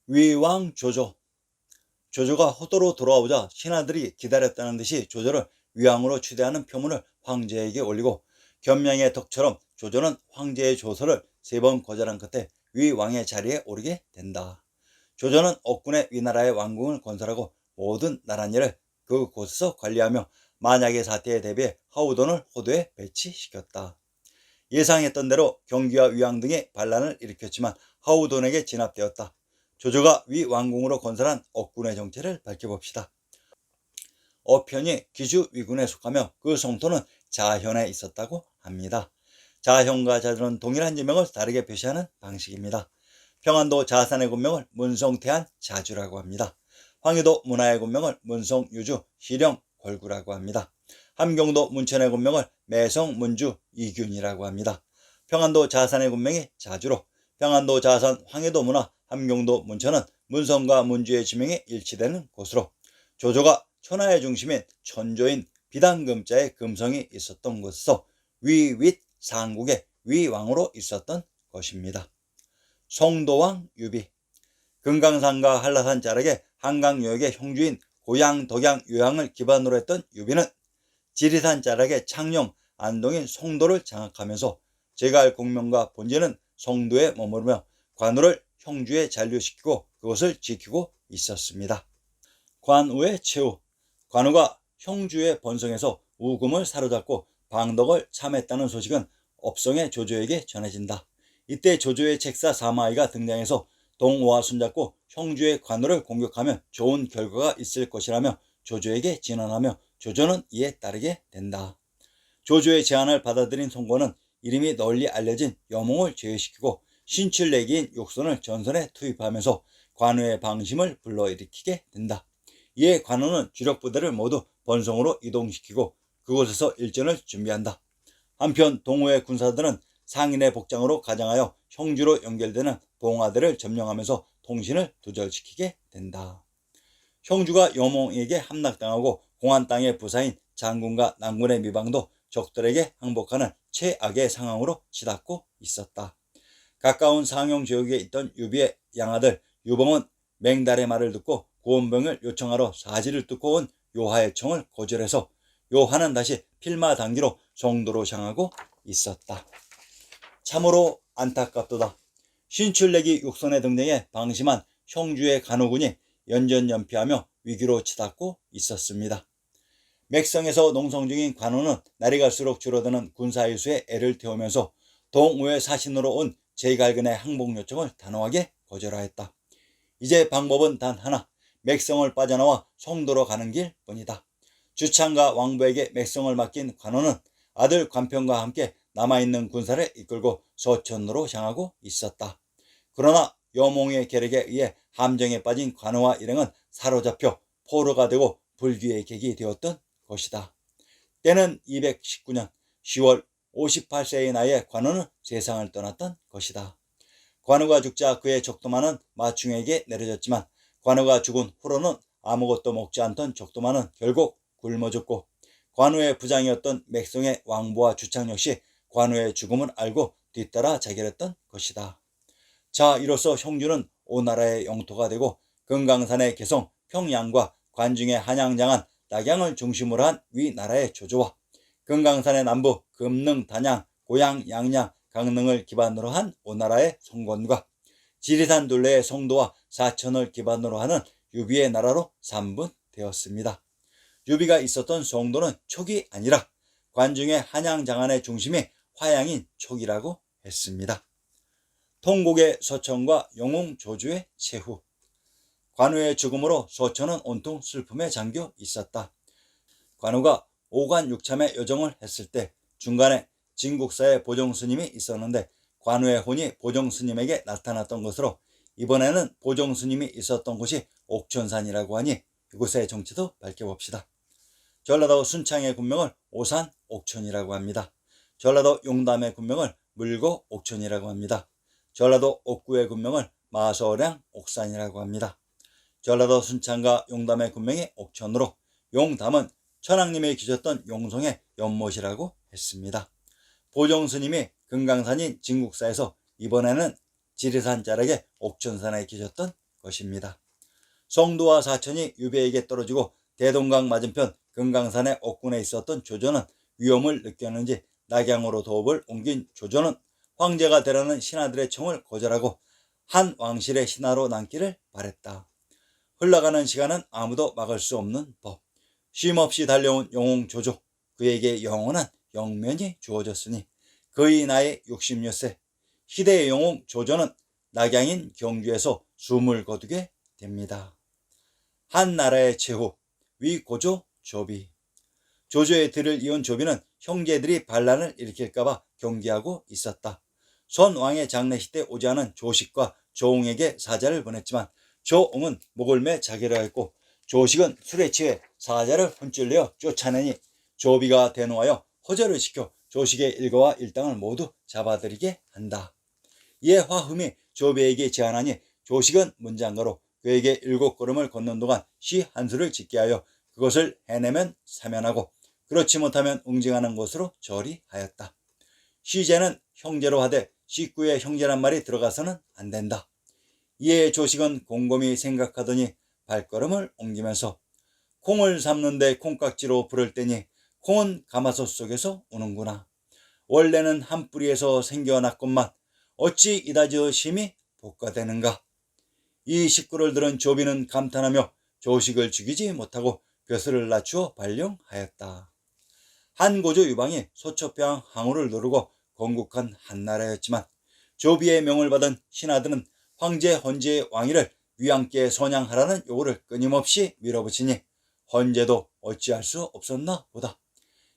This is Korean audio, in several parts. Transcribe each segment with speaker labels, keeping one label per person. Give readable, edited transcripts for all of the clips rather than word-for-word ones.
Speaker 1: 위왕 조조. 조조가 호도로 돌아오자 신하들이 기다렸다는 듯이 조조를 위왕으로 추대하는 표문을 황제에게 올리고 겸양의 덕처럼 조조는 황제의 조서를 3번 거절한 끝에 위왕의 자리에 오르게 된다. 조조는 억군의 위나라의 왕궁을 건설하고 모든 나랏일을 그곳에서 관리하며 만약의 사태에 대비해 하우돈을 호도에 배치시켰다. 예상했던 대로 경기와 위왕 등의 반란을 일으켰지만 하우돈에게 진압되었다. 조조가 위왕궁으로 건설한 억군의 정체를 밝혀봅시다. 어편이 기주위군에 속하며 그 성토는 자현에 있었다고 합니다. 자현과 자주는 동일한 지명을 다르게 표시하는 방식입니다. 평안도 자산의 군명을 문성태안 자주라고 합니다. 황해도 문화의 군명을 문성유주 희령 골구라고 합니다. 함경도 문천의 군명을 매성 문주 이균이라고 합니다. 평안도 자산의 군명이 자주로 평안도 자산 황해도 문화 함경도 문천은 문성과 문주의 지명이 일치되는 곳으로 조조가 천하의 중심인 천조인 비단금자의 금성이 있었던 곳에서 위윗 상국의 위왕으로 있었던 것입니다. 송도왕 유비. 금강산과 한라산 자락의 한강요역의 형주인 고양, 덕양, 요양을 기반으로 했던 유비는 지리산 자락의 창녕, 안동인 송도를 장악하면서 제갈 공명과 본제는 송도에 머무르며 관우를 형주에 잔류시키고 그것을 지키고 있었습니다. 관우의 최후. 관우가 형주의 번성에서 우금을 사로잡고 방덕을 참했다는 소식은 업성의 조조에게 전해진다. 이때 조조의 책사 사마이가 등장해서 동호와 손잡고 형주의 관우를 공격하면 좋은 결과가 있을 것이라며 조조에게 진언하며 조조는 이에 따르게 된다. 조조의 제안을 받아들인 송건은 이름이 널리 알려진 여몽을 제외시키고 신출내기인 육손을 전선에 투입하면서 관우의 방심을 불러일으키게 된다. 이에 관우는 주력 부대를 모두 번성으로 이동시키고 그곳에서 일전을 준비한다. 한편 동호의 군사들은 상인의 복장으로 가장하여 형주로 연결되는 봉화대를 점령하면서 통신을 두절시키게 된다. 형주가 여몽에게 함락당하고 공안 땅의 부사인 장군과 난군의 미방도 적들에게 항복하는 최악의 상황으로 치닫고 있었다. 가까운 상용 지역에 있던 유비의 양아들 유봉은 맹달의 말을 듣고 구원병을 요청하러 사지를 뚫고 온 요하의 청을 거절해서 요하는 다시 필마단기로 송도로 향하고 있었다. 참으로 안타깝도다. 신출내기 육선의 등등에 방심한 형주의 간호군이 연전연피하며 위기로 치닫고 있었습니다. 맥성에서 농성 중인 관우는 날이 갈수록 줄어드는 군사일수에 애를 태우면서 동우의 사신으로 온 제갈근의 항복 요청을 단호하게 거절하였다. 이제 방법은 단 하나, 맥성을 빠져나와 송도로 가는 길뿐이다. 주창과 왕부에게 맥성을 맡긴 관우는 아들 관평과 함께 남아있는 군사를 이끌고 서천으로 향하고 있었다. 그러나 여몽의 계략에 의해 함정에 빠진 관우와 일행은 사로잡혀 포로가 되고 불귀의 객이 되었던 것이다. 때는 219년 10월 58세의 나이에 관우는 세상을 떠났던 것이다. 관우가 죽자 그의 적도마는 마충에게 내려졌지만 관우가 죽은 후로는 아무것도 먹지 않던 적도마는 결국 굶어 죽고 관우의 부장이었던 맥성의 왕부와 주창 역시 관우의 죽음을 알고 뒤따라 자결했던 것이다. 자, 이로써 형주는 오나라의 영토가 되고 금강산의 개성, 평양과 관중의 한양장안, 낙양을 중심으로 한 위나라의 조조와 금강산의 남부, 금능, 단양, 고양, 양양, 강릉을 기반으로 한 오나라의 성권과 지리산 둘레의 송도와 사천을 기반으로 하는 유비의 나라로 삼분되었습니다. 유비가 있었던 송도는 촉이 아니라 관중의 한양장안의 중심이 화양인 촉이라고 했습니다. 통곡의 서천과 영웅 조주의 최후. 관우의 죽음으로 서천은 온통 슬픔에 잠겨 있었다. 관우가 오관 육참의 여정을 했을 때 중간에 진국사의 보정스님이 있었는데 관우의 혼이 보정스님에게 나타났던 것으로 이번에는 보정스님이 있었던 곳이 옥천산이라고 하니 이곳의 정체도 밝혀봅시다. 전라도 순창의 군명을 오산 옥천이라고 합니다. 전라도 용담의 군명을 물고 옥천이라고 합니다. 전라도 옥구의 군명을 마서량 옥산이라고 합니다. 전라도 순창과 용담의 군명이 옥천으로 용담은 천황님이 계셨던 용성의 연못이라고 했습니다. 보정스님이 금강산인 진국사에서 이번에는 지리산 자락의 옥천산에 계셨던 것입니다. 성도와 사천이 유배에게 떨어지고 대동강 맞은편 금강산의 옥군에 있었던 조조는 위험을 느꼈는지 낙양으로 도읍을 옮긴 조조는 황제가 되라는 신하들의 청을 거절하고 한 왕실의 신하로 남기를 바랬다. 흘러가는 시간은 아무도 막을 수 없는 법. 쉼없이 달려온 영웅 조조, 그에게 영원한 영면이 주어졌으니 그의 나이 60여 시대의 영웅 조조는 낙양인 경주에서 숨을 거두게 됩니다. 한 나라의 최후, 위고조 조비. 조조의 들을 이은 조비는 형제들이 반란을 일으킬까봐 경계하고 있었다. 선 왕의 장례식 때 오지 않은 조식과 조옹에게 사자를 보냈지만 조옹은 목을 매 자기를 했고 조식은 술에 취해 사자를 혼쭐내어 쫓아내니 조비가 대노하여 호절을 시켜 조식의 일가와 일당을 모두 잡아들이게 한다. 이에 화흠이 조비에게 제안하니 조식은 문장가로 그에게 7걸음을 걷는 동안 시 한 수를 짓게 하여 그것을 해내면 사면하고 그렇지 못하면 응징하는 것으로 절의하였다. 시제는 형제로 하되 식구의 형제란 말이 들어가서는 안 된다. 이에 조식은 곰곰이 생각하더니 발걸음을 옮기면서 콩을 삶는데 콩깍지로 불을 떼니 콩은 가마솥 속에서 우는구나. 원래는 한 뿌리에서 생겨났건만 어찌 이다저 심히 복가되는가. 이 식구를 들은 조비는 감탄하며 조식을 죽이지 못하고 벼슬을 낮추어 발령하였다. 한고조 유방이 소초평 항우를 누르고 건국한 한나라였지만 조비의 명을 받은 신하들은 황제 헌제의 왕위를 위왕께 선양하라는 요구를 끊임없이 밀어붙이니 헌제도 어찌할 수 없었나 보다.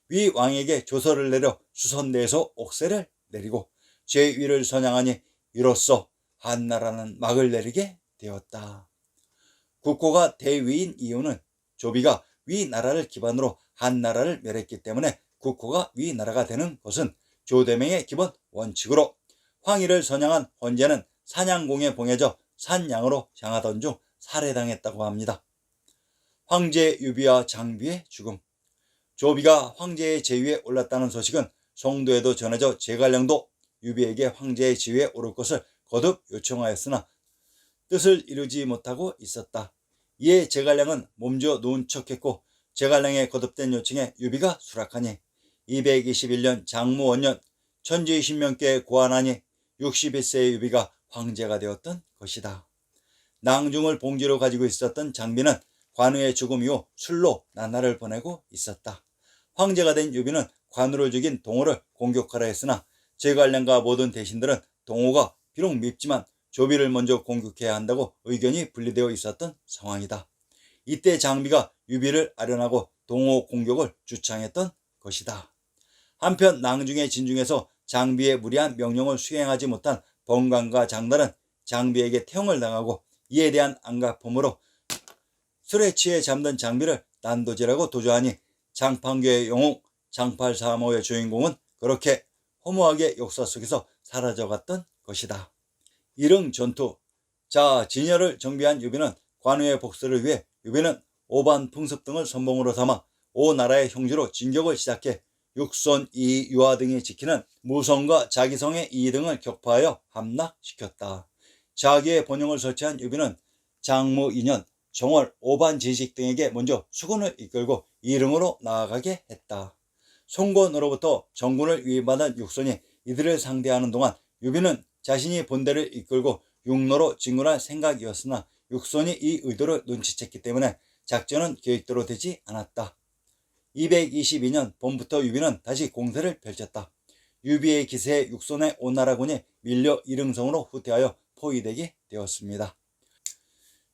Speaker 1: 위왕에게 조서를 내려 수선대에서 옥세를 내리고 제1을 선양하니 이로써 한나라는 막을 내리게 되었다. 국호가 대위인 이유는 조비가 위나라를 기반으로 한나라를 멸했기 때문에 국호가 위나라가 되는 것은 조대명의 기본 원칙으로 황위를 선양한 헌제는 사냥공에 봉해져 산양으로 향하던 중 살해당했다고 합니다. 황제 유비와 장비의 죽음. 조비가 황제의 제위에 올랐다는 소식은 성도에도 전해져 제갈량도 유비에게 황제의 지위에 오를 것을 거듭 요청하였으나 뜻을 이루지 못하고 있었다. 이에 제갈량은 몸져 누운 척했고 제갈량의 거듭된 요청에 유비가 수락하니 221년 장무원년 천지신명께 고안하니 61세의 유비가 황제가 되었던 것이다. 낭중을 봉지로 가지고 있었던 장비는 관우의 죽음 이후 술로 나날을 보내고 있었다. 황제가 된 유비는 관우를 죽인 동호를 공격하라 했으나 제갈량과 모든 대신들은 동호가 비록 밉지만 조비를 먼저 공격해야 한다고 의견이 분리되어 있었던 상황이다. 이때 장비가 유비를 아련하고 동호 공격을 주창했던 것이다. 한편 낭중의 진중에서 장비의 무리한 명령을 수행하지 못한 번관과 장달은 장비에게 태형을 당하고 이에 대한 안갚음으로 술에 취해 잠든 장비를 난도질하고 도주하니 장판교의 영웅 장팔사모의 주인공은 그렇게 허무하게 역사 속에서 사라져갔던 것이다. 일흥 전투. 자, 진열을 정비한 유비는 관우의 복수를 위해 유비는 오반 풍습 등을 선봉으로 삼아 오 나라의 형주로 진격을 시작해 육손, 이, 유아 등이 지키는 무성과 자기성의 이 등을 격파하여 함락시켰다. 자기의 본영을 설치한 유비는 장무 2년 정월 오반 지식 등에게 먼저 수군을 이끌고 이릉으로 나아가게 했다. 송건으로부터 정군을 위임받은 육손이 이들을 상대하는 동안 유비는 자신이 본대를 이끌고 육로로 진군할 생각이었으나 육손이 이 의도를 눈치챘기 때문에 작전은 계획대로 되지 않았다. 222년 봄부터 유비는 다시 공세를 펼쳤다. 유비의 기세에 육손의 오나라군이 밀려 이릉성으로 후퇴하여 포위되게 되었습니다.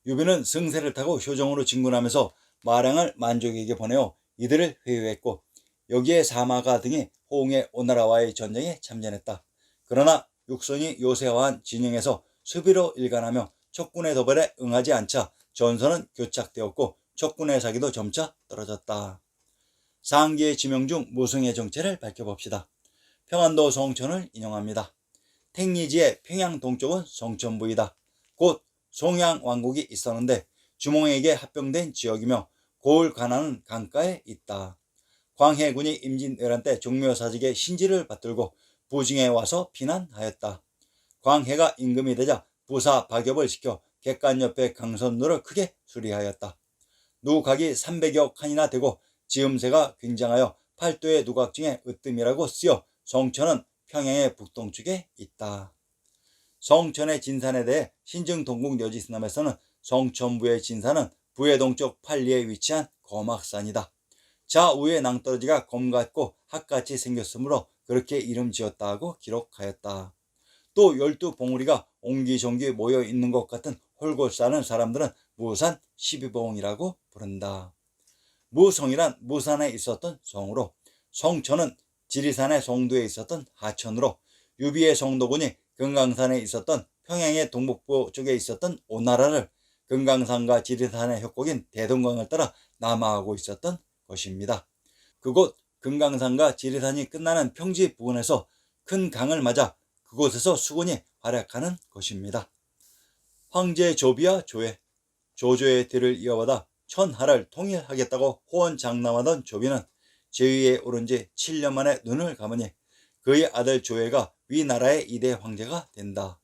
Speaker 1: 유비는 승세를 타고 효정으로 진군하면서 마량을 만족에게 보내어 이들을 회유했고 여기에 사마가 등이 호응의 오나라와의 전쟁에 참전했다. 그러나 육손이 요새화한 진영에서 수비로 일관하며 척군의 도발에 응하지 않자 전선은 교착되었고 척군의 사기도 점차 떨어졌다. 상기의 지명 중 무승의 정체를 밝혀봅시다. 평안도 성천을 인용합니다. 택리지의 평양 동쪽은 성천부이다. 곧 송양 왕국이 있었는데 주몽에게 합병된 지역이며 고을 관하는 강가에 있다. 광해군이 임진왜란 때 종묘사직의 신지를 받들고 부징에 와서 피난하였다. 광해가 임금이 되자 부사 박엽을 시켜 객관 옆에 강선로를 크게 수리하였다. 누각이 300여 칸이나 되고 지음새가 굉장하여 팔도의 누각 중에 으뜸이라고 쓰여 성천은 평양의 북동쪽에 있다. 성천의 진산에 대해 신증동국 여지스남에서는 성천부의 진산은 부의 동쪽 팔리에 위치한 거막산이다. 좌우의 낭떠러지가 검같고 학같이 생겼으므로 그렇게 이름 지었다고 기록하였다. 또 12봉우리가 옹기종기 모여 있는 것 같은 홀고 사는 사람들은 무산 12봉이라고 부른다. 무성이란 무산에 있었던 성으로, 성천은 지리산의 송도에 있었던 하천으로, 유비의 송도군이 금강산에 있었던 평양의 동북부 쪽에 있었던 오나라를 금강산과 지리산의 협곡인 대동강을 따라 남하하고 있었던 것입니다. 그곳 금강산과 지리산이 끝나는 평지 부근에서 큰 강을 맞아 그곳에서 수군이 활약하는 것입니다. 황제 조비와 조회, 조조의 뒤를 이어받아 천하를 통일하겠다고 호언장담하던 조비는 제위에 오른 지 7년 만에 눈을 감으니 그의 아들 조회가 위나라의 2대 황제가 된다.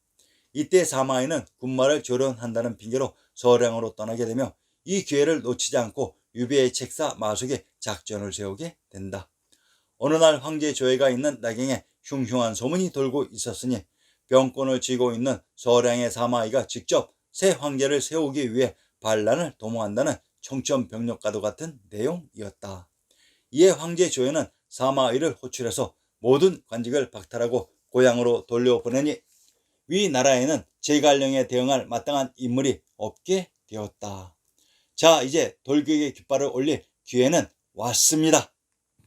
Speaker 1: 이때 사마이는 군마를 조련한다는 핑계로 서량으로 떠나게 되며 이 기회를 놓치지 않고 유비의 책사 마속에 작전을 세우게 된다. 어느 날 황제 조회가 있는 나경에 흉흉한 소문이 돌고 있었으니 병권을 쥐고 있는 서량의 사마이가 직접 새 황제를 세우기 위해 반란을 도모한다는 청천벽력과도 같은 내용이었다. 이에 황제 조회는 사마이를 호출해서 모든 관직을 박탈하고 고향으로 돌려보내니 위나라에는 제갈령에 대응할 마땅한 인물이 없게 되었다. 자, 이제 돌격의 깃발을 올릴 기회는 왔습니다.